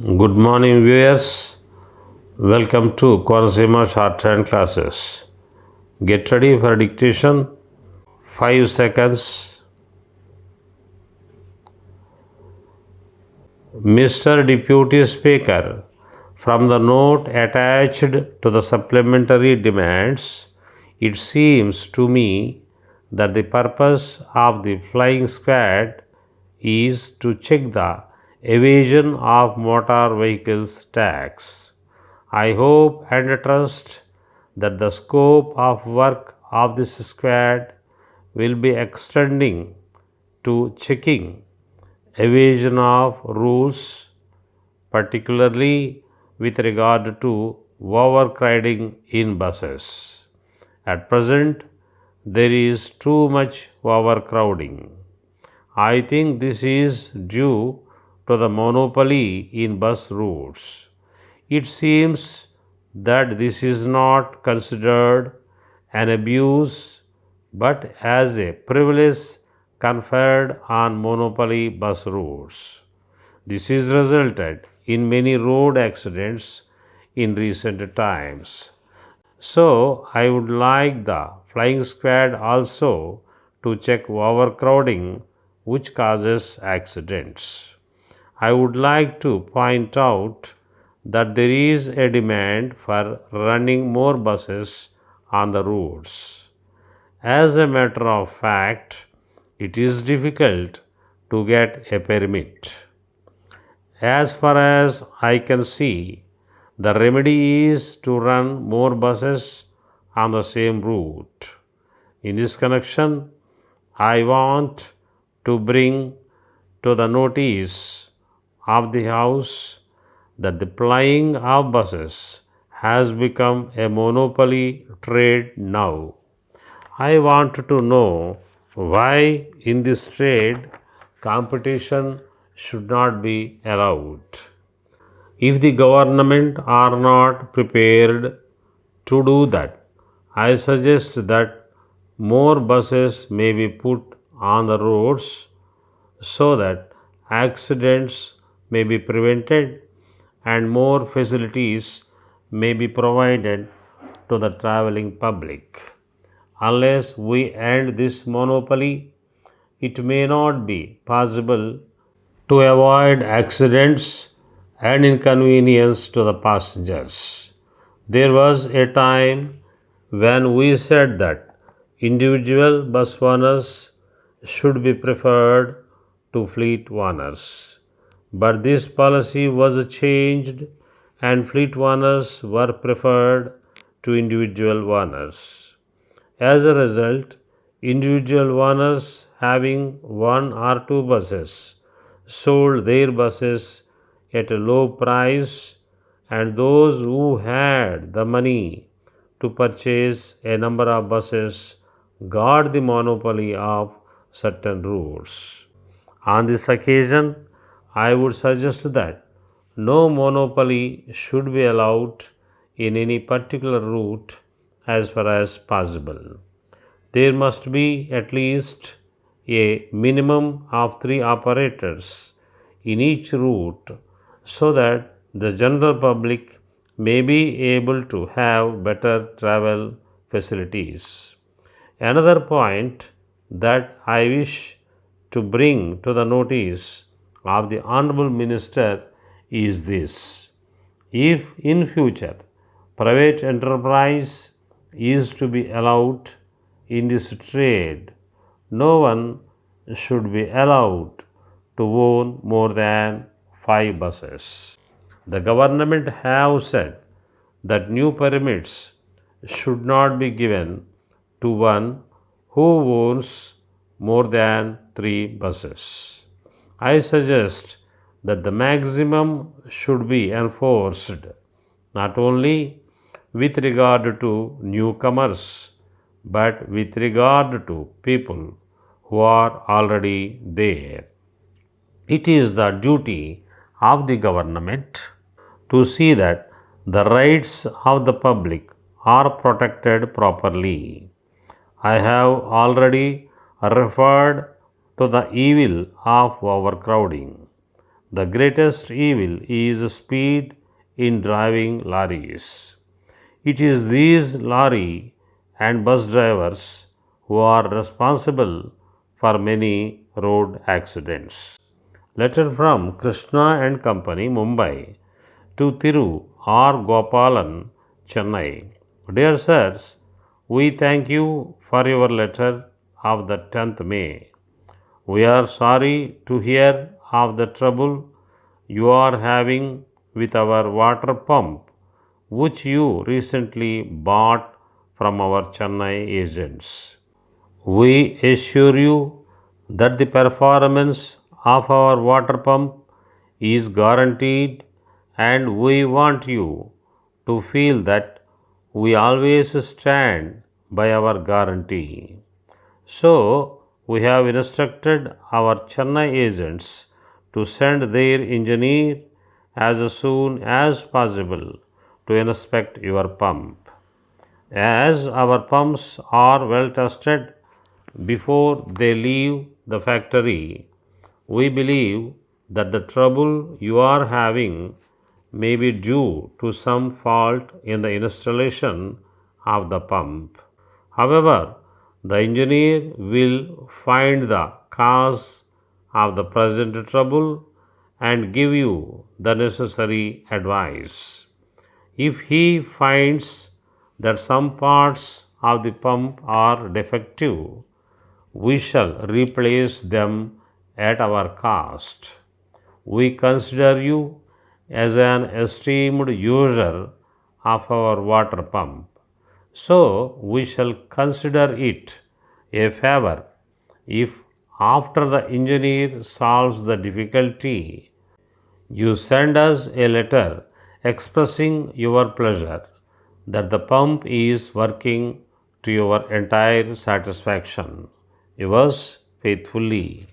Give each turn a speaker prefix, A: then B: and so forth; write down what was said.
A: Good morning, viewers. Welcome to Konaseema Shorthand classes. Get ready for dictation. 5 seconds. Mr. Deputy Speaker, from the note attached to the supplementary demands, it seems to me that the purpose of the flying squad is to check the evasion of motor vehicles tax. I hope and trust that the scope of work of this squad will be extending to checking evasion of rules, particularly with regard to overcrowding in buses. At present, there is too much overcrowding. I think this is due to the monopoly in bus routes. It seems that this is not considered an abuse but as a privilege conferred on monopoly bus routes. This has resulted in many road accidents in recent times. So, I would like the flying squad also to check overcrowding which causes accidents. I would like to point out that there is a demand for running more buses on the routes. As a matter of fact, it is difficult to get a permit. As far as I can see, the remedy is to run more buses on the same route. In this connection, I want to bring to the notice of the House that the plying of buses has become a monopoly trade now. I want to know why in this trade competition should not be allowed. If the government are not prepared to do that, I suggest that more buses may be put on the roads so that accidents may be prevented and more facilities may be provided to the traveling public. Unless we end this monopoly, it may not be possible to avoid accidents and inconvenience to the passengers. There was a time when we said that individual bus owners should be preferred to fleet owners. But this policy was changed and fleet owners were preferred to individual owners. As a result, individual owners having one or two buses sold their buses at a low price, and those who had the money to purchase a number of buses got the monopoly of certain routes. On this occasion, I would suggest that no monopoly should be allowed in any particular route as far as possible. There must be at least a minimum of 3 operators in each route so that the general public may be able to have better travel facilities. Another point that I wish to bring to the notice of the Honorable Minister is this. If in future private enterprise is to be allowed in this trade, no one should be allowed to own more than 5 buses. The government have said that new permits should not be given to one who owns more than 3 buses. I suggest that the maximum should be enforced not only with regard to newcomers but with regard to people who are already there. It is the duty of the government to see that the rights of the public are protected properly. I have already referred to the evil of overcrowding. The greatest evil is speed in driving lorries. It is these lorry and bus drivers who are responsible for many road accidents. Letter from Krishna and Company, Mumbai, to Thiru R. Gopalan, Chennai. Dear sirs, we thank you for your letter of the 10th May. We are sorry to hear of the trouble you are having with our water pump, which you recently bought from our Chennai agents. We assure you that the performance of our water pump is guaranteed, and we want you to feel that we always stand by our guarantee. So, we have instructed our Chennai agents to send their engineer as soon as possible to inspect your pump. As our pumps are well tested before they leave the factory, we believe that the trouble you are having may be due to some fault in the installation of the pump. However, the engineer will find the cause of the present trouble and give you the necessary advice. If he finds that some parts of the pump are defective, we shall replace them at our cost. We consider you as an esteemed user of our water pump. So we shall consider it a favor if, after the engineer solves the difficulty, you send us a letter expressing your pleasure that the pump is working to your entire satisfaction. Yours faithfully,